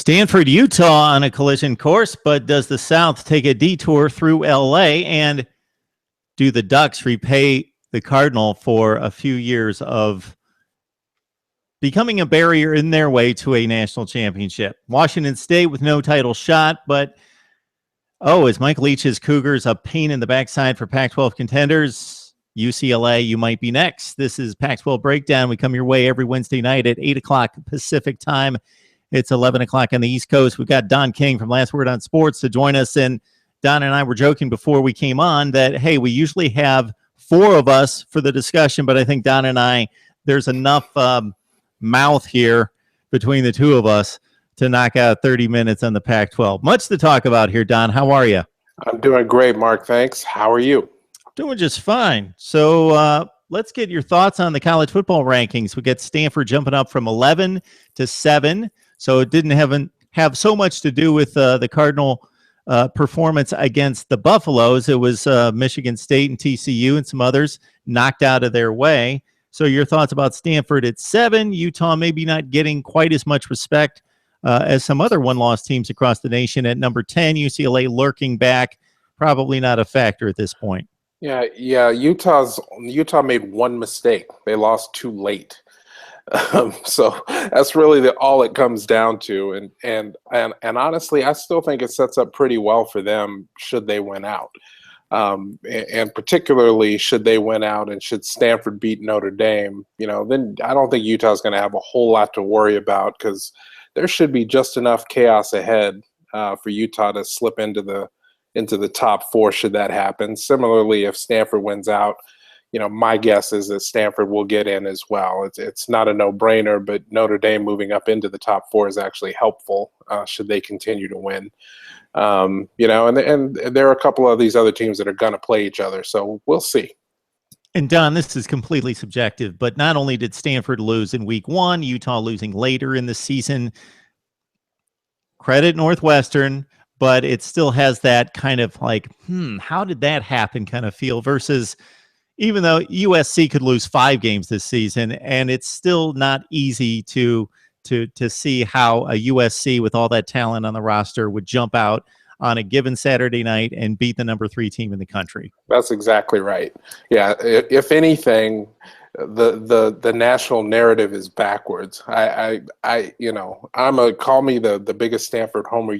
Stanford, Utah on a collision course, but does the South take a detour through LA? And do the Ducks repay the Cardinal for a few years of becoming a barrier in their way to a national championship? Washington State with no title shot, but is Mike Leach's Cougars a pain in the backside for Pac-12 contenders? UCLA, you might be next. This is Pac-12 Breakdown. We come your way every Wednesday night at 8 o'clock Pacific time. It's 11 o'clock on the East Coast. We've got Don King from Last Word on Sports to join us. And Don and I were joking before we came on that, hey, we usually have four of us for the discussion, but I think Don and I, there's enough mouth here between the two of us to knock out 30 minutes on the Pac-12. Much to talk about here, Don. How are you? I'm doing great, Mark. Thanks. How are you? Doing just fine. So let's get your thoughts on the college football rankings. We get Stanford jumping up from 11 to 7. So it didn't have so much to do with the Cardinal performance against the Buffaloes. It was Michigan State and TCU and some others knocked out of their way. So your thoughts about Stanford at 7, Utah maybe not getting quite as much respect as some other one-loss teams across the nation at number 10, UCLA lurking back, probably not a factor at this point. Yeah. Utah made one mistake. They lost too late. So that's really all it comes down to. And honestly, I still think it sets up pretty well for them should they win out. And particularly should they win out and should Stanford beat Notre Dame, then I don't think Utah's going to have a whole lot to worry about because there should be just enough chaos ahead for Utah to slip into the top 4 should that happen. Similarly, if Stanford wins out, my guess is that Stanford will get in as well. It's not a no-brainer, but Notre Dame moving up into the top 4 is actually helpful should they continue to win. And there are a couple of these other teams that are going to play each other, so we'll see. And Don, this is completely subjective, but not only did Stanford lose in week 1, Utah losing later in the season. Credit Northwestern, but it still has that kind of like, how did that happen kind of feel versus even though USC could lose 5 games this season, and it's still not easy to see how a USC with all that talent on the roster would jump out on a given Saturday night and beat the number 3 team in the country. That's exactly right. Yeah, if anything, the national narrative is backwards. I'm call me the biggest Stanford homer,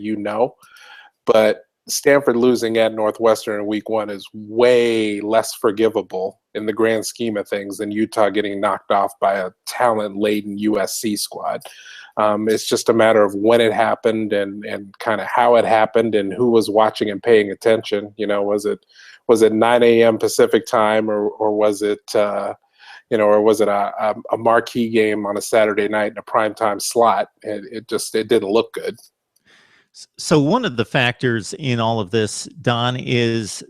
but Stanford losing at Northwestern in week 1 is way less forgivable in the grand scheme of things than Utah getting knocked off by a talent-laden USC squad. It's just a matter of when it happened and kind of how it happened and who was watching and paying attention. Was it 9 a.m. Pacific time or was it a marquee game on a Saturday night in a primetime slot? It didn't look good. So one of the factors in all of this, Don, is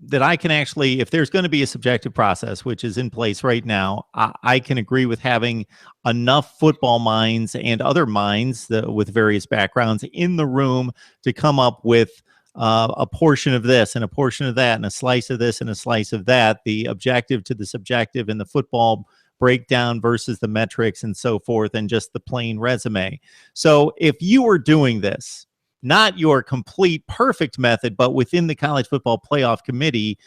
that I can actually, if there's going to be a subjective process, which is in place right now, I can agree with having enough football minds and other minds with various backgrounds in the room to come up with a portion of this and a portion of that and a slice of this and a slice of that, the objective to the subjective and the football breakdown versus the metrics and so forth, and just the plain resume. So if you were doing this, not your complete perfect method, but within the college football playoff committee,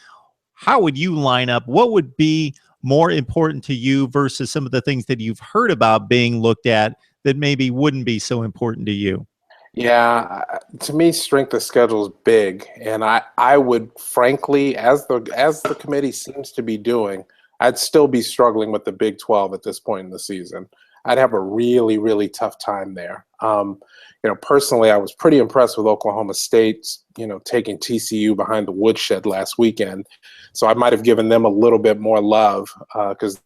how would you line up? What would be more important to you versus some of the things that you've heard about being looked at that maybe wouldn't be so important to you? Yeah, to me, strength of schedule is big, and I would frankly, as the committee seems to be doing, I'd still be struggling with the Big 12 at this point in the season. I'd have a really, really tough time there. Personally, I was pretty impressed with Oklahoma State, taking TCU behind the woodshed last weekend. So I might have given them a little bit more love because,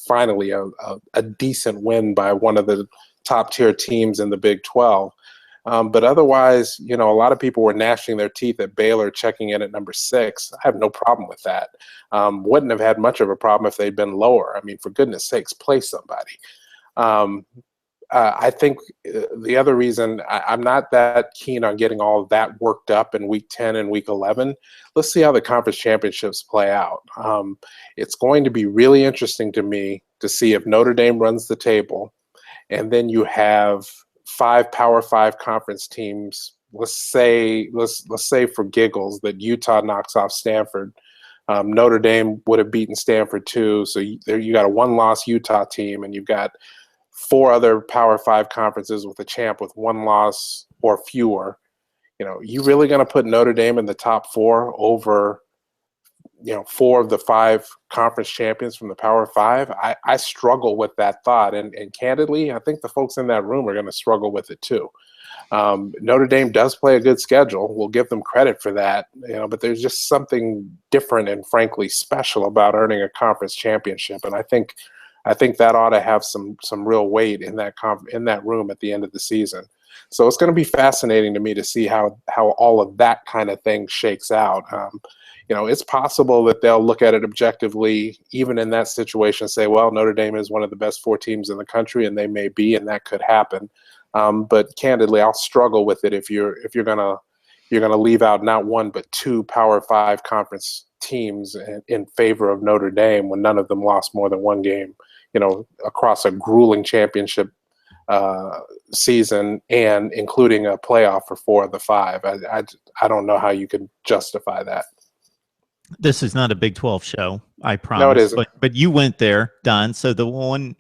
finally a decent win by one of the top tier teams in the Big 12. But otherwise, a lot of people were gnashing their teeth at Baylor checking in at number 6. I have no problem with that. Wouldn't have had much of a problem if they'd been lower. I mean, for goodness sakes, play somebody. I think the other reason I'm not that keen on getting all of that worked up in week 10 and week 11, let's see how the conference championships play out. It's going to be really interesting to me to see if Notre Dame runs the table, and then you have 5 Power 5 conference teams, let's say for giggles that Utah knocks off Stanford. Notre Dame would have beaten Stanford too. So you got a 1-loss Utah team, and you've got 4 other Power 5 conferences with a champ with 1 loss or fewer. You really going to put Notre Dame in the top 4 over 4 of the 5 conference champions from the Power 5? I struggle with that thought, and candidly, I think the folks in that room are going to struggle with it too. Notre Dame does play a good schedule. We'll give them credit for that, but there's just something different and frankly special about earning a conference championship, and I think that ought to have some real weight in that room at the end of the season. So it's going to be fascinating to me to see how all of that kind of thing shakes out. It's possible that they'll look at it objectively, even in that situation, say, well, Notre Dame is one of the best 4 teams in the country, and they may be, and that could happen. But candidly, I'll struggle with it if you're gonna leave out not 1 but 2 Power 5 conference teams in favor of Notre Dame when none of them lost more than 1 game, across a grueling championship season, and including a playoff for 4 of the 5. I don't know how you can justify that. This is not a Big 12 show, I promise. No, it isn't. But you went there, Don. So the one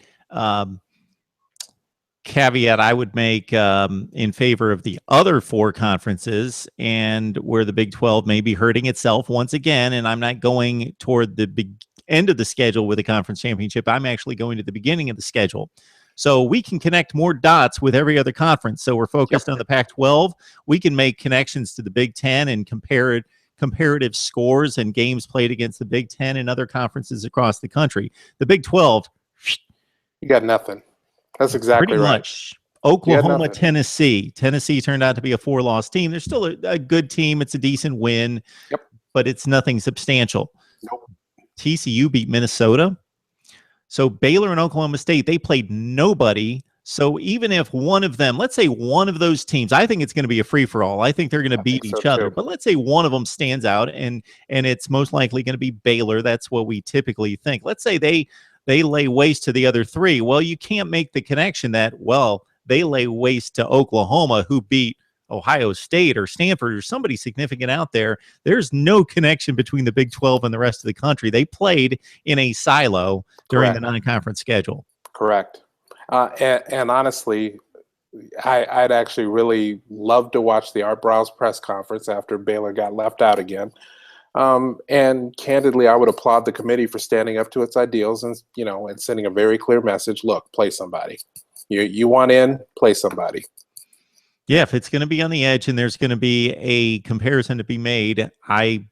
caveat I would make in favor of the other 4 conferences, and where the Big 12 may be hurting itself once again, and I'm not going toward the big end of the schedule with the conference championship. I'm actually going to the beginning of the schedule. So we can connect more dots with every other conference. So we're focused on the Pac-12. We can make connections to the Big 10 and comparative scores and games played against the Big 10 and other conferences across the country. The Big 12, you got nothing. That's exactly pretty right. much. Oklahoma, Tennessee. Tennessee turned out to be a 4-loss team. They're still a good team. It's a decent win, but it's nothing substantial. Nope. TCU beat Minnesota. So Baylor and Oklahoma State, they played nobody. So even if one of them, let's say one of those teams, I think it's going to be a free-for-all. I think they're going to beat each other. But let's say one of them stands out, and it's most likely going to be Baylor. That's what we typically think. Let's say they lay waste to the other 3. Well, you can't make the connection that, well, they lay waste to Oklahoma, who beat Ohio State or Stanford or somebody significant out there. There's no connection between the Big 12 and the rest of the country. They played in a silo during the non-conference schedule. Correct. And honestly, I'd actually really love to watch the Art Briles press conference after Baylor got left out again. And candidly, I would applaud the committee for standing up to its ideals and sending a very clear message. Look, play somebody. You want in, play somebody. Yeah, if it's going to be on the edge and there's going to be a comparison to be made, I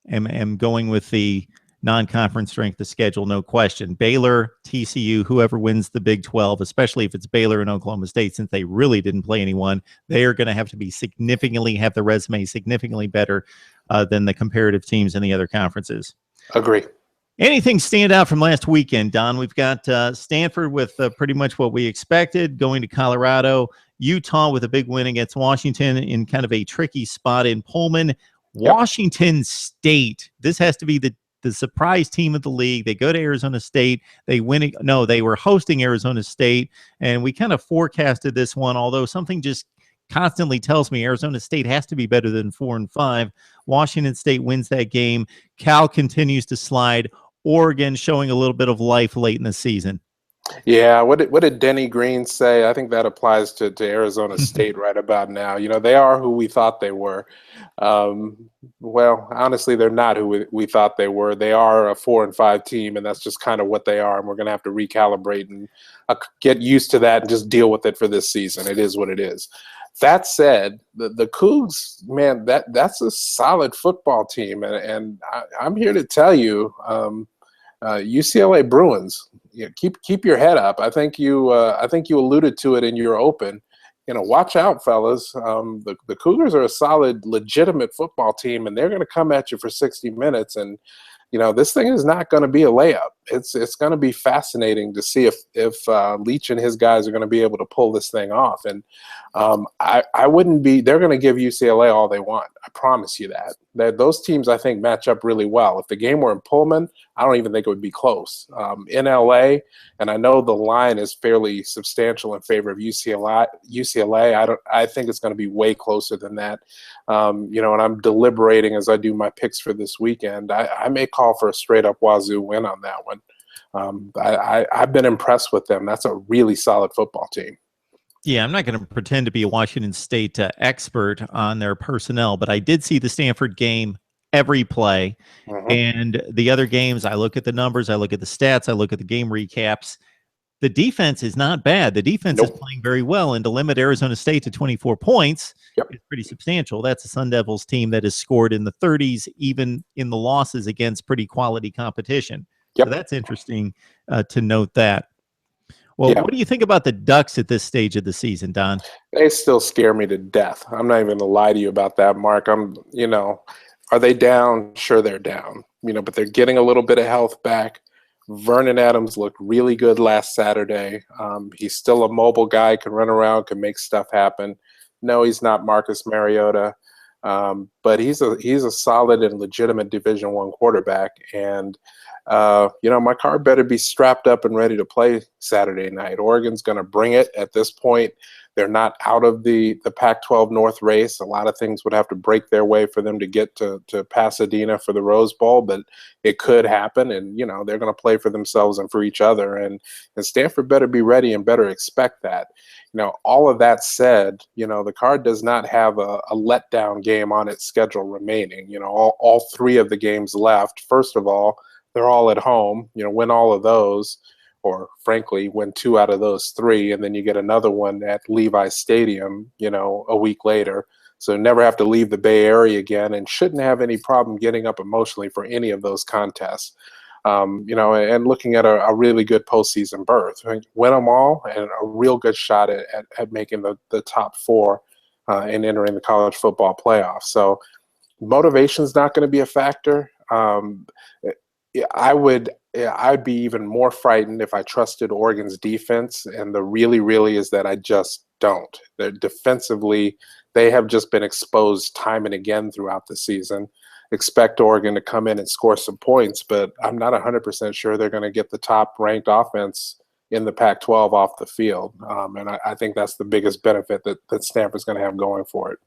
am going with the non-conference strength of schedule, no question. Baylor, TCU, whoever wins the Big 12, especially if it's Baylor and Oklahoma State, since they really didn't play anyone, they are going to have to be have the resume significantly better than the comparative teams in the other conferences. Agree. Anything stand out from last weekend, Don? We've got Stanford with pretty much what we expected, going to Colorado. Utah with a big win against Washington in kind of a tricky spot in Pullman. Washington State, this has to be the surprise team of the league. They go to Arizona State. They win. No, they were hosting Arizona State, and we kind of forecasted this one, although something just constantly tells me Arizona State has to be better than 4-5. Washington State wins that game. Cal continues to slide. Oregon showing a little bit of life late in the season. Yeah, what did Denny Green say? I think that applies to Arizona State right about now. They are who we thought they were. Well, honestly, they're not who we thought they were. They are a 4-5 team, and that's just kind of what they are. And we're going to have to recalibrate and get used to that and just deal with it for this season. It is what it is. That said, the Cougs, man, that's a solid football team, and I'm here to tell you, UCLA Bruins. Keep your head up. I think you alluded to it in your open. Watch out, fellas. The Cougars are a solid, legitimate football team, and they're going to come at you for 60 minutes. And this thing is not going to be a layup. It's going to be fascinating to see if Leach and his guys are going to be able to pull this thing off. And I wouldn't be. They're going to give UCLA all they want. I promise you that. Those teams, I think, match up really well. If the game were in Pullman, I don't even think it would be close. In LA, and I know the line is fairly substantial in favor of UCLA. I think it's going to be way closer than that. And I'm deliberating as I do my picks for this weekend. I may call for a straight up Wazoo win on that one. I've been impressed with them. That's a really solid football team. Yeah, I'm not going to pretend to be a Washington State expert on their personnel, but I did see the Stanford game every play. Mm-hmm. And the other games, I look at the numbers, I look at the stats, I look at the game recaps. The defense is not bad. The defense is playing very well. And to limit Arizona State to 24 points is pretty substantial. That's a Sun Devils team that has scored in the 30s, even in the losses against pretty quality competition. So that's interesting to note that. Well, what do you think about the Ducks at this stage of the season, Don? They still scare me to death. I'm not even going to lie to you about that, Mark. Are they down? Sure, they're down. But they're getting a little bit of health back. Vernon Adams looked really good last Saturday. He's still a mobile guy, can run around, can make stuff happen. No, he's not Marcus Mariota, but he's a solid and legitimate Division I quarterback. And my car better be strapped up and ready to play Saturday night. Oregon's going to bring it at this point. They're not out of the Pac-12 North race. A lot of things would have to break their way for them to get to Pasadena for the Rose Bowl, but it could happen. And, they're going to play for themselves and for each other. And Stanford better be ready and better expect that. All of that said, the card does not have a letdown game on its schedule remaining. All three of the games left, first of all, they're all at home. Win all of those, or frankly, win 2 out of those 3, and then you get another one at Levi Stadium, a week later. So never have to leave the Bay Area again, and shouldn't have any problem getting up emotionally for any of those contests. And looking at a really good postseason berth. Win them all, and a real good shot at making the top 4 and entering the college football playoff. So motivation's not going to be a factor. I'd be even more frightened if I trusted Oregon's defense, and the really is that I just don't. They're defensively, they have just been exposed time and again throughout the season. Expect Oregon to come in and score some points, but I'm not 100% sure they're going to get the top-ranked offense in the Pac-12 off the field, and I think that's the biggest benefit that Stanford's going to have going for it.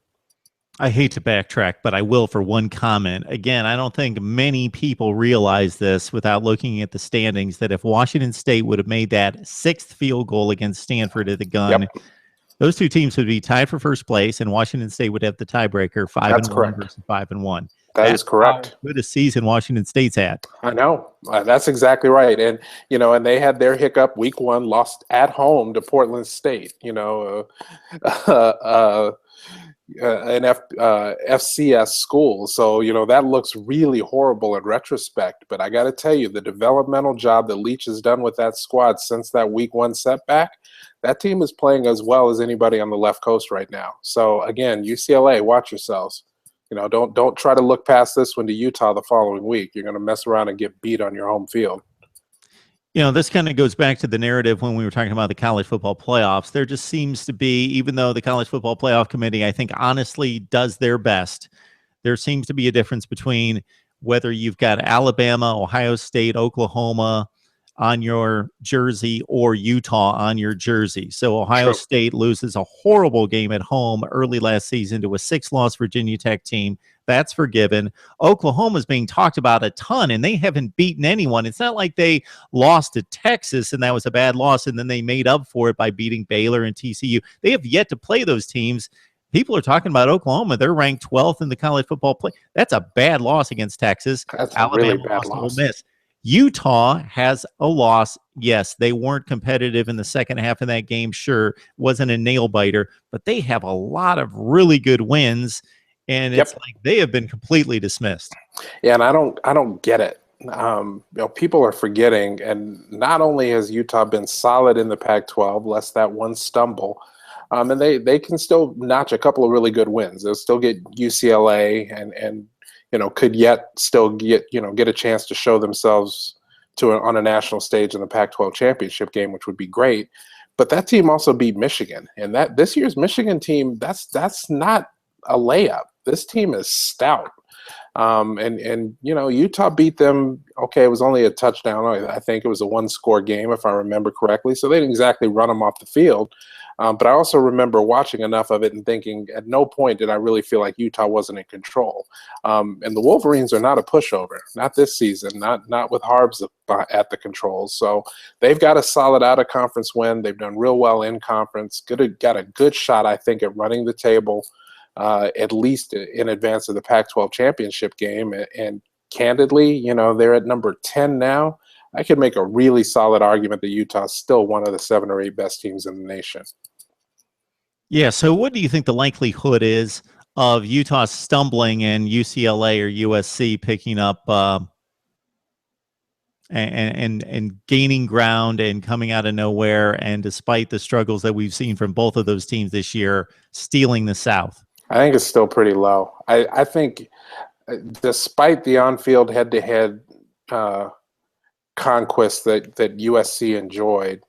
I hate to backtrack, but I will for one comment. Again, I don't think many people realize this without looking at the standings, that if Washington State would have made that 6th field goal against Stanford at the gun, those two teams would be tied for first place, and Washington State would have the tiebreaker, 5-1 versus 5-1. That's correct. How good a season Washington State's had. I know. That's exactly right. And, and they had their hiccup week 1, lost at home to Portland State, an FCS school. So, that looks really horrible in retrospect. But I got to tell you, the developmental job that Leach has done with that squad since that week 1 setback, that team is playing as well as anybody on the left coast right now. So, again, UCLA, watch yourselves. Don't try to look past this one to Utah the following week. You're going to mess around and get beat on your home field. This kind of goes back to the narrative when we were talking about the college football playoffs. There just seems to be, even though the College Football Playoff Committee, I think, honestly does their best, there seems to be a difference between whether you've got Alabama, Ohio State, Oklahoma on your jersey or Utah on your jersey. So Ohio State loses a horrible game at home early last season to a 6-loss Virginia Tech team. That's forgiven. Oklahoma's being talked about a ton, and they haven't beaten anyone. It's not like they lost to Texas, and that was a bad loss, and then they made up for it by beating Baylor and TCU. They have yet to play those teams. People are talking about Oklahoma. They're ranked 12th in the college football play. That's a bad loss against Texas. That's Alabama a really bad loss. Ole Miss. Utah has a loss. Yes, they weren't competitive in the second half of that game. Sure, wasn't a nail biter, but they have a lot of really good wins. And it's like they have been completely dismissed. Yeah, and I don't get it. People are forgetting, and not only has Utah been solid in the Pac-12, less that one stumble, and they can still notch a couple of really good wins. They'll still get UCLA and could yet still get a chance to show themselves on a national stage in the Pac-12 championship game, which would be great. But that team also beat Michigan, and that this year's Michigan team, that's not a layup. This team is stout. And Utah beat them. Okay, it was only a touchdown. I think it was a one-score game, if I remember correctly. So they didn't exactly run them off the field. But I also remember watching enough of it and thinking at no point did I really feel like Utah wasn't in control. And the Wolverines are not a pushover, not this season, not with Harbs at the controls. So they've got a solid out-of-conference win. They've done real well in conference. Got a good shot, I think, at running the table, at least in advance of the Pac-12 championship game. And candidly, they're at number 10 now. I could make a really solid argument that Utah's still one of the 7 or 8 best teams in the nation. Yeah, so what do you think the likelihood is of Utah stumbling and UCLA or USC picking up and gaining ground and coming out of nowhere, and despite the struggles that we've seen from both of those teams this year, stealing the South? I think it's still pretty low. I think despite the on-field head-to-head conquest that USC enjoyed,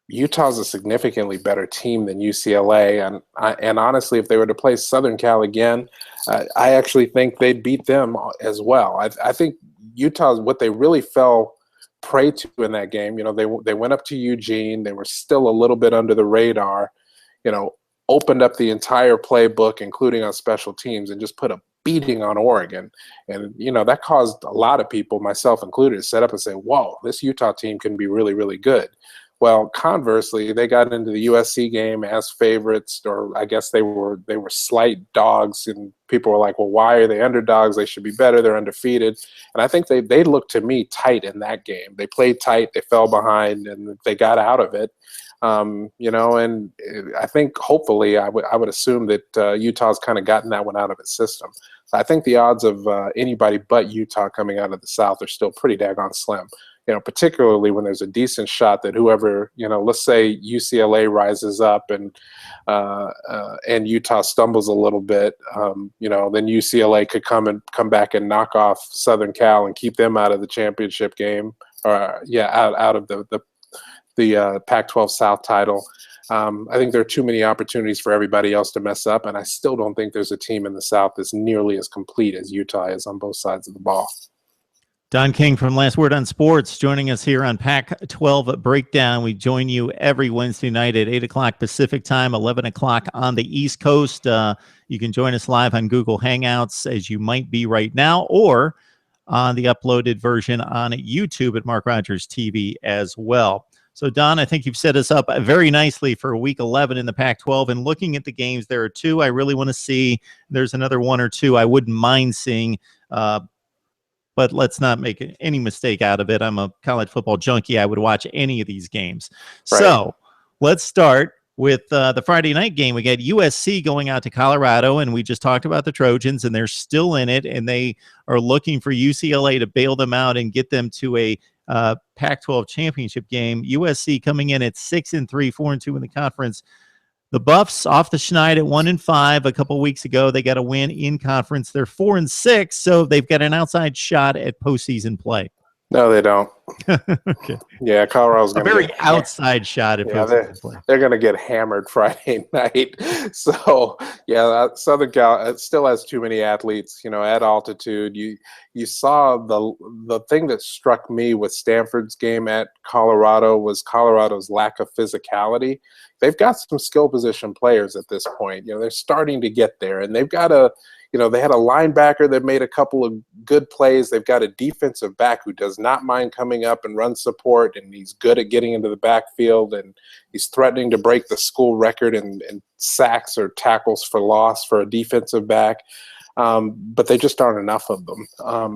Utah's a significantly better team than UCLA, and honestly, if they were to play Southern Cal again, I actually think they'd beat them as well. I think Utah's what they really fell prey to in that game. They went up to Eugene. They were still a little bit under the radar. Opened up the entire playbook, including on special teams, and just put a beating on Oregon. And, that caused a lot of people, myself included, to set up and say, whoa, this Utah team can be really, really good. Well, conversely, they got into the USC game as favorites, or I guess they were slight dogs, and people were like, well, why are they underdogs? They should be better. They're undefeated. And I think they looked to me tight in that game. They played tight, they fell behind, and they got out of it. And I think hopefully I would assume that Utah's kind of gotten that one out of its system. I think the odds of anybody but Utah coming out of the South are still pretty daggone slim. Particularly when there's a decent shot that whoever, let's say UCLA rises up and Utah stumbles a little bit, then UCLA could come back and knock off Southern Cal and keep them out of the championship game, or out of the Pac-12 South title. I think there are too many opportunities for everybody else to mess up, and I still don't think there's a team in the South that's nearly as complete as Utah is on both sides of the ball. Don King from Last Word on Sports joining us here on Pac-12 Breakdown. We join you every Wednesday night at 8 o'clock Pacific time, 11 o'clock on the East Coast. You can join us live on Google Hangouts, as you might be right now, or on the uploaded version on YouTube at Mark Rogers TV as well. So, Don, I think you've set us up very nicely for Week 11 in the Pac-12. And looking at the games, there are 2 I really want to see. There's another 1 or 2 I wouldn't mind seeing, but let's not make any mistake out of it. I'm a college football junkie. I would watch any of these games. Right. So let's start with the Friday night game. We got USC going out to Colorado, and we just talked about the Trojans, and they're still in it, and they are looking for UCLA to bail them out and get them to a Pac-12 championship game. USC coming in at 6-3, 4-2 in the conference. The Buffs off the schneid at 1-5 a couple weeks ago. They got a win in conference. They're 4-6, so they've got an outside shot at postseason play. No, they don't. Okay. Yeah, Colorado's going to very outside shot at postseason play. They're going to get hammered Friday night. So, Southern Cal still has too many athletes, at altitude. You saw the thing that struck me with Stanford's game at Colorado was Colorado's lack of physicality. They've got some skill position players at this point. They're starting to get there, and they've got they had a linebacker that made a couple of good plays. They've got a defensive back who does not mind coming up and run support, and he's good at getting into the backfield, and he's threatening to break the school record in sacks or tackles for loss for a defensive back. But they just aren't enough of them,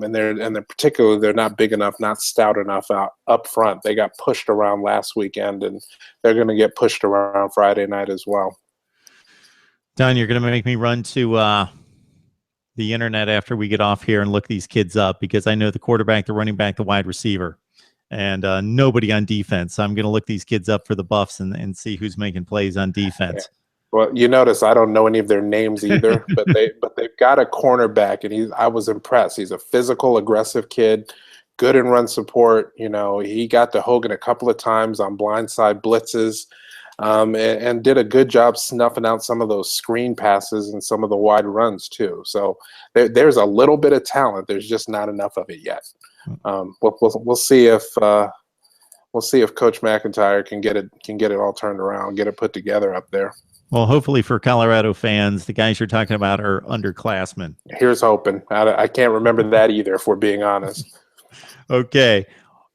and they're particularly they're not big enough, not stout enough up front. They got pushed around last weekend, and they're going to get pushed around Friday night as well. Don, you're going to make me run to the internet after we get off here and look these kids up, because I know the quarterback, the running back, the wide receiver, and nobody on defense. So I'm going to look these kids up for the Buffs and see who's making plays on defense. Well, you notice I don't know any of their names either, but they've got a cornerback, and I was impressed. He's a physical, aggressive kid, good in run support. You know, he got to Hogan a couple of times on blindside blitzes, and did a good job snuffing out some of those screen passes and some of the wide runs too. So there's a little bit of talent. There's just not enough of it yet. We'll see if Coach McIntyre can get it all turned around, get it put together up there. Well, hopefully for Colorado fans, the guys you're talking about are underclassmen. Here's hoping. I can't remember that either, if we're being honest. Okay.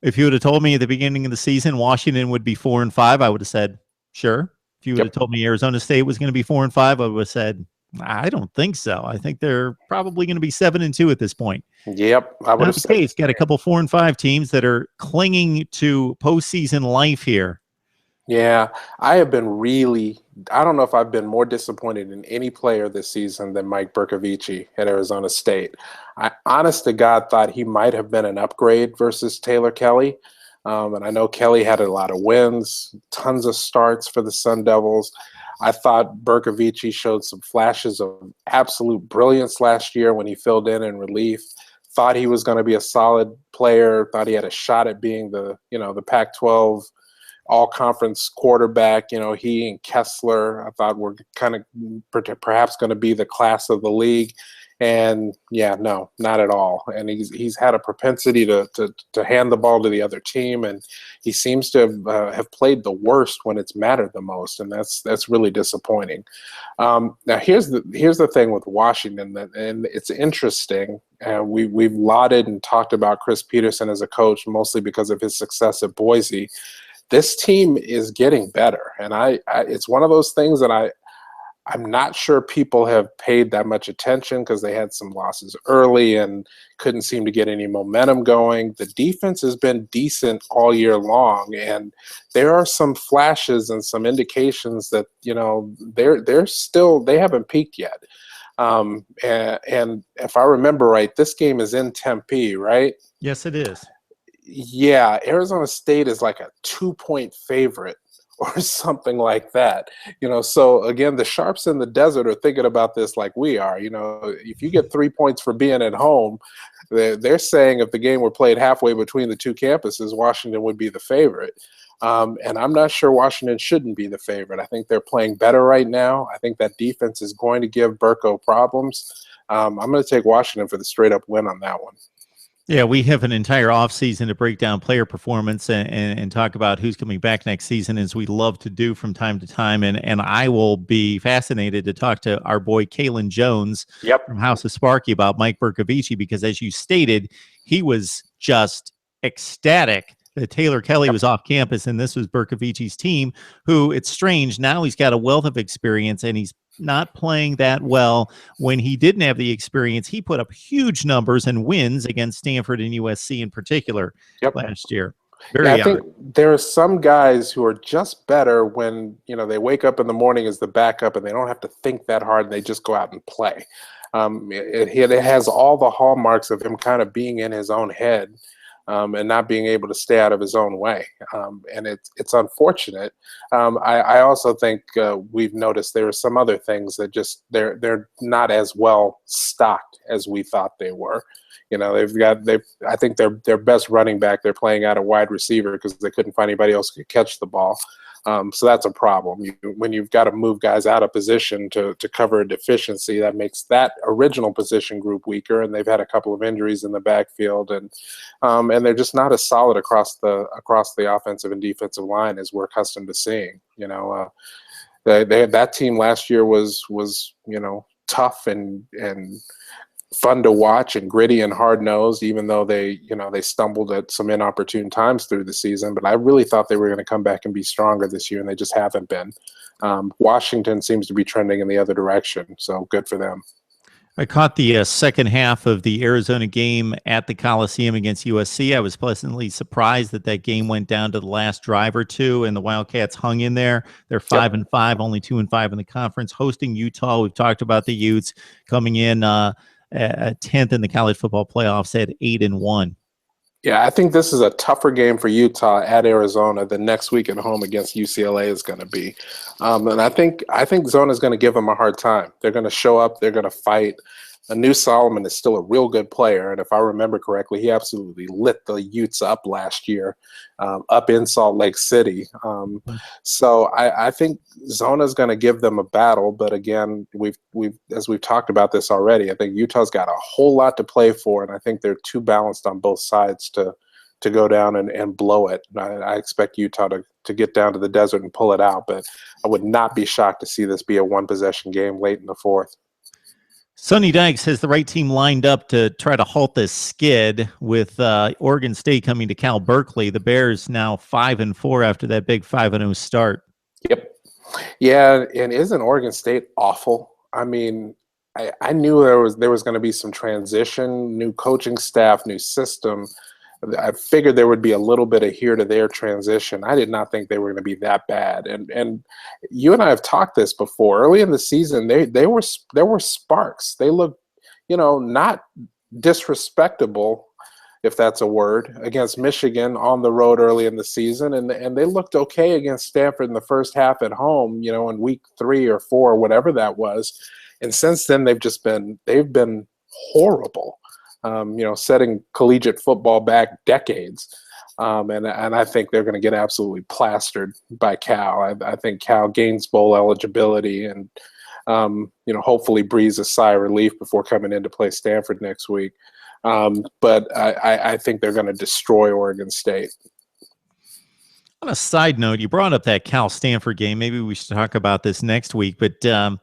If you would have told me at the beginning of the season Washington would be 4-5, I would have said, sure. If you would have told me Arizona State was going to be 4-5, I would have said, I don't think so. I think they're probably going to be 7-2 at this point. Yep, I would have said. It's got a couple 4-5 teams that are clinging to postseason life here. Yeah, I don't know if I've been more disappointed in any player this season than Mike Bercovici at Arizona State. I, honest to God, thought he might have been an upgrade versus Taylor Kelly. And I know Kelly had a lot of wins, tons of starts for the Sun Devils. I thought Bercovici showed some flashes of absolute brilliance last year when he filled in relief. Thought he was going to be a solid player, thought he had a shot at being the Pac-12 all-conference quarterback. You know, he and Kessler, I thought, were kind of perhaps going to be the class of the league. And yeah, no, not at all. And he's had a propensity to hand the ball to the other team, and he seems to have played the worst when it's mattered the most, and that's really disappointing. Now here's the thing with Washington, and it's interesting. We've lauded and talked about Chris Peterson as a coach mostly because of his success at Boise. This team is getting better, and it's one of those things that I'm not sure people have paid that much attention because they had some losses early and couldn't seem to get any momentum going. The defense has been decent all year long, and there are some flashes and some indications that, you know, they haven't peaked yet. And if I remember right, this game is in Tempe, right? Yes, it is. Yeah, Arizona State is like a 2-point favorite or something like that. You know, so again, the Sharps in the desert are thinking about this like we are. You know, if you get 3 points for being at home, they're saying if the game were played halfway between the two campuses, Washington would be the favorite. And I'm not sure Washington shouldn't be the favorite. I think they're playing better right now. I think that defense is going to give Burko problems. I'm going to take Washington for the straight-up win on that one. Yeah, we have an entire offseason to break down player performance and talk about who's coming back next season, as we love to do from time to time. And I will be fascinated to talk to our boy Kalen Jones from House of Sparky about Mike Bercovici, because as you stated, he was just ecstatic that Taylor Kelly was off campus and this was Bercovici's team, who, it's strange, now he's got a wealth of experience and he's not playing that well. When he didn't have the experience, he put up huge numbers and wins against Stanford and USC in particular last year. I think there are some guys who are just better when, you know, they wake up in the morning as the backup and they don't have to think that hard and they just go out and play. It has all the hallmarks of him kind of being in his own head. And not being able to stay out of his own way. And it's unfortunate. I also think we've noticed there are some other things that just they're not as well stocked as we thought they were. You know, I think their best running back, they're playing out a wide receiver because they couldn't find anybody else who could catch the ball. So that's a problem. When you've got to move guys out of position to cover a deficiency, that makes that original position group weaker. And they've had a couple of injuries in the backfield, and they're just not as solid across the offensive and defensive line as we're accustomed to seeing. You know, that team last year was you know, tough and fun to watch and gritty and hard-nosed, even though they stumbled at some inopportune times through the season. But I really thought they were going to come back and be stronger this year, and they just haven't been. Washington seems to be trending in the other direction, so good for them. I caught the second half of the Arizona game at the Coliseum against USC. I was pleasantly surprised that game went down to the last drive or two, and the Wildcats hung in there. They're 5-5, only 2-5 in the conference, hosting Utah. We've talked about the Utes coming in 10th in the college football playoffs at 8-1. Yeah, I think this is a tougher game for Utah at Arizona than next week at home against UCLA is going to be, and I think Zona is going to give them a hard time. They're going to show up. They're going to fight. Anu Solomon is still a real good player, and if I remember correctly, he absolutely lit the Utes up last year, up in Salt Lake City. So I think Zona is going to give them a battle, but again, we've talked about this already. I think Utah's got a whole lot to play for, and I think they're too balanced on both sides to go down and blow it. I expect Utah to get down to the desert and pull it out, but I would not be shocked to see this be a one-possession game late in the fourth. Sonny Dykes has the right team lined up to try to halt this skid with Oregon State coming to Cal Berkeley. The Bears now 5-4 after that big 5-0 start. Yep. Yeah, and isn't Oregon State awful? I mean, I knew there was going to be some transition, new coaching staff, new system. I figured there would be a little bit of here to there transition. I did not think they were going to be that bad. And you and I have talked this before. Early in the season, there were sparks. They looked, not disrespectable, if that's a word, against Michigan on the road early in the season, and they looked okay against Stanford in the first half at home, in week 3 or 4, whatever that was. And since then, they've been horrible. Setting collegiate football back decades. And I think they're going to get absolutely plastered by Cal. I think Cal gains bowl eligibility and, hopefully breathes a sigh of relief before coming in to play Stanford next week. But I think they're going to destroy Oregon State. On a side note, you brought up that Cal-Stanford game. Maybe we should talk about this next week, but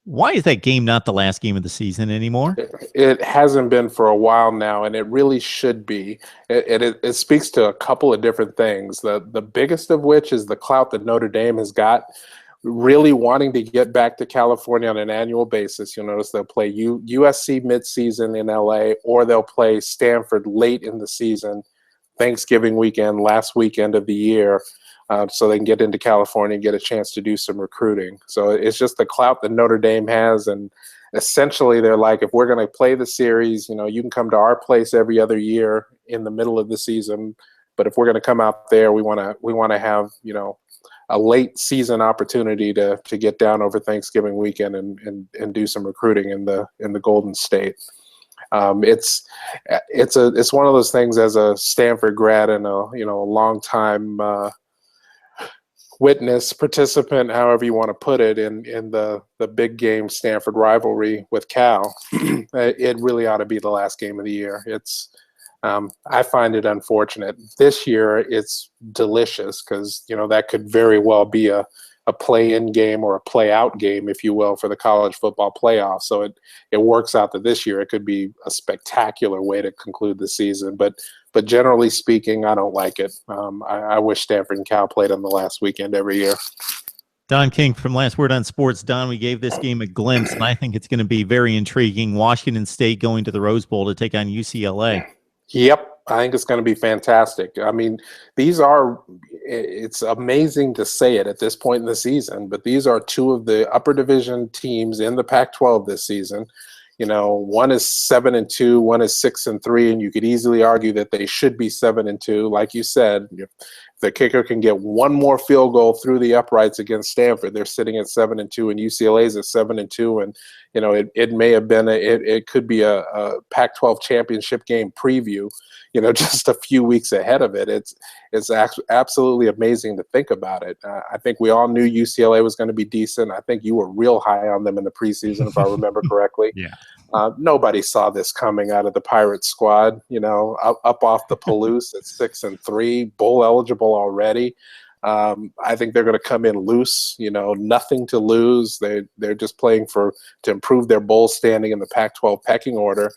why is that game not the last game of the season anymore? It hasn't been for a while now, and it really should be. It speaks to a couple of different things. The biggest of which is the clout that Notre Dame has got, really wanting to get back to California on an annual basis. You'll notice they'll play USC midseason in LA, or they'll play Stanford late in the season, Thanksgiving weekend, last weekend of the year. So they can get into California and get a chance to do some recruiting. So it's just the clout that Notre Dame has, and essentially they're like, if we're going to play the series, you can come to our place every other year in the middle of the season, but if we're going to come out there, we want to have a late season opportunity to get down over Thanksgiving weekend and do some recruiting in the Golden State. It's one of those things as a Stanford grad and a long time witness, participant, however you want to put it, in the big game Stanford rivalry with Cal. It really ought to be the last game of the year. I find it unfortunate. This year it's delicious because that could very well be a play-in game or a play-out game, if you will, for the college football playoff. So it works out that this year it could be a spectacular way to conclude the season. But generally speaking, I don't like it. I wish Stanford and Cal played on the last weekend every year. Don King from Last Word on Sports. Don, we gave this game a glimpse, and I think it's going to be very intriguing. Washington State going to the Rose Bowl to take on UCLA. Yep. I think it's going to be fantastic. I mean, it's amazing to say it at this point in the season, but these are two of the upper division teams in the Pac-12 this season. One is 7-2, one is 6-3, and you could easily argue that they should be 7-2. Like you said, if the kicker can get one more field goal through the uprights against Stanford, they're sitting at 7-2, and UCLA's at 7-2, and it may have been it could be a Pac-12 championship game preview, just a few weeks ahead of it. It's absolutely amazing to think about it. I think we all knew UCLA was going to be decent. I think you were real high on them in the preseason, if I remember correctly. Yeah. Nobody saw this coming out of the Pirate squad, up off the Palouse at 6-3, bowl eligible already. I think they're going to come in loose, nothing to lose. They're just playing to improve their bowl standing in the Pac-12 pecking order.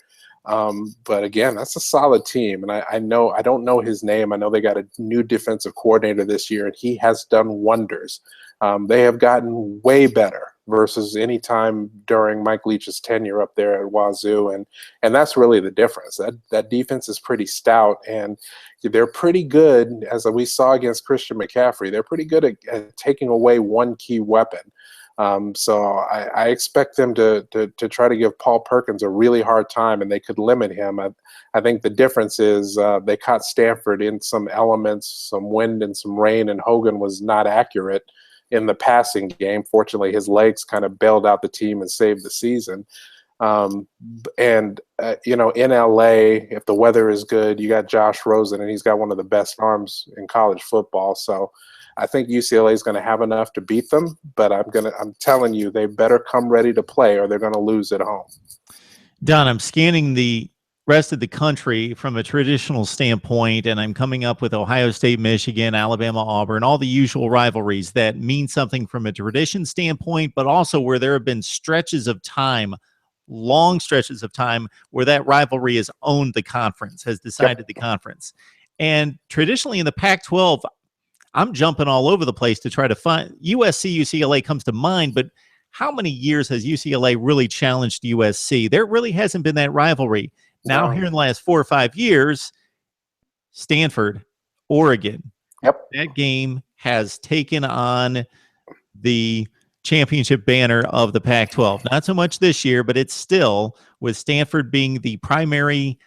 But again, that's a solid team. And I don't know his name. I know they got a new defensive coordinator this year, and he has done wonders. They have gotten way better versus any time during Mike Leach's tenure up there at Wazoo. And that's really the difference. That defense is pretty stout, and they're pretty good, as we saw against Christian McCaffrey. They're pretty good at taking away one key weapon. So I expect them to try to give Paul Perkins a really hard time, and they could limit him. I think the difference is they caught Stanford in some elements, some wind and some rain, and Hogan was not accurate in the passing game. Fortunately, his legs kind of bailed out the team and saved the season. In LA, if the weather is good, you got Josh Rosen, and he's got one of the best arms in college football. So I think UCLA is going to have enough to beat them, but I'm telling you, they better come ready to play or they're going to lose at home. Don, I'm scanning the rest of the country from a traditional standpoint, and I'm coming up with Ohio State, Michigan, Alabama, Auburn, all the usual rivalries that mean something from a tradition standpoint, but also where there have been stretches of time, long stretches of time, where that rivalry has owned the conference, has decided the conference. And traditionally in the Pac-12, I'm jumping all over the place to try to find USC, UCLA comes to mind, but how many years has UCLA really challenged USC? There really hasn't been that rivalry. Now, here in the last 4 or 5 years, Stanford, Oregon, that game has taken on the championship banner of the Pac-12. Not so much this year, but it's still, with Stanford being the primary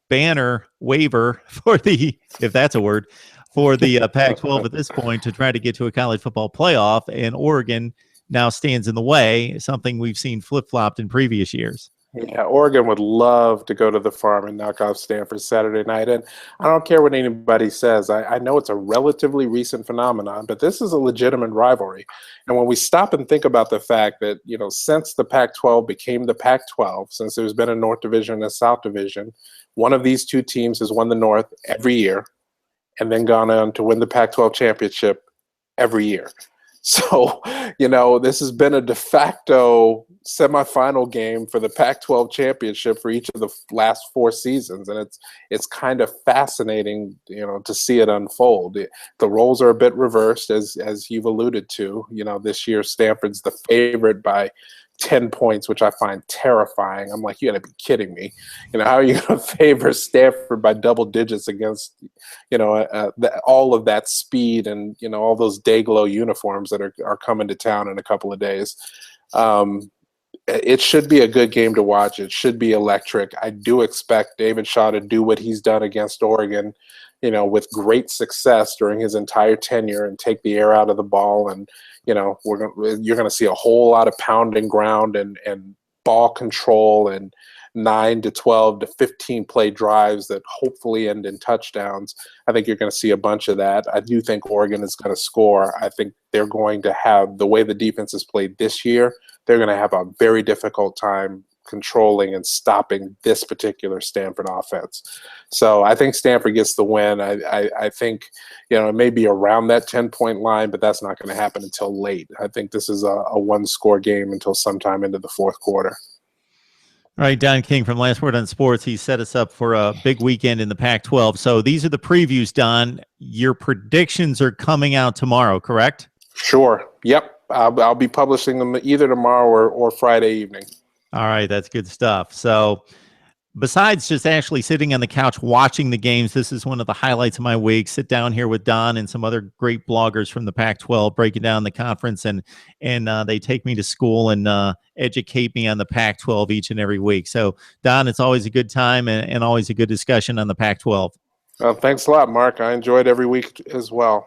banner waiver for the, if that's a word, for the Pac-12 at this point to try to get to a college football playoff, and Oregon now stands in the way, something we've seen flip-flopped in previous years. Yeah, Oregon would love to go to the Farm and knock off Stanford Saturday night. And I don't care what anybody says. I know it's a relatively recent phenomenon, but this is a legitimate rivalry. And when we stop and think about the fact that, since the Pac-12 became the Pac-12, since there's been a North Division and a South Division, one of these two teams has won the North every year and then gone on to win the Pac-12 championship every year. So, this has been a de facto semifinal game for the Pac-12 championship for each of the last 4 seasons. And it's kind of fascinating, to see it unfold. The roles are a bit reversed, as you've alluded to. This year Stanford's the favorite by 10 points, which I find terrifying. I'm like, you got to be kidding me. How are you going to favor Stanford by double digits against, all of that speed and, all those Dayglow uniforms that are coming to town in a couple of days. It should be a good game to watch. It should be electric. I do expect David Shaw to do what he's done against Oregon, with great success during his entire tenure, and take the air out of the ball. And, you're going to see a whole lot of pounding ground and ball control and 9 to 12 to 15 play drives that hopefully end in touchdowns. I think you're going to see a bunch of that. I do think Oregon is going to score. I think they're going to have, the way the defense has played this year, they're going to have a very difficult time controlling and stopping this particular Stanford offense. So I think Stanford gets the win. I think, it may be around that 10-point line, but that's not going to happen until late. I think this is a one-score game until sometime into the fourth quarter. All right, Don King from Last Word on Sports. He set us up for a big weekend in the Pac-12. So these are the previews, Don. Your predictions are coming out tomorrow, correct? Sure. Yep. I'll be publishing them either tomorrow or Friday evening. All right, that's good stuff. So besides just actually sitting on the couch watching the games, this is one of the highlights of my week. Sit down here with Don and some other great bloggers from the Pac-12 breaking down the conference, and they take me to school and educate me on the Pac-12 each and every week. So, Don, it's always a good time and always a good discussion on the Pac-12. Thanks a lot, Mark. I enjoyed every week as well.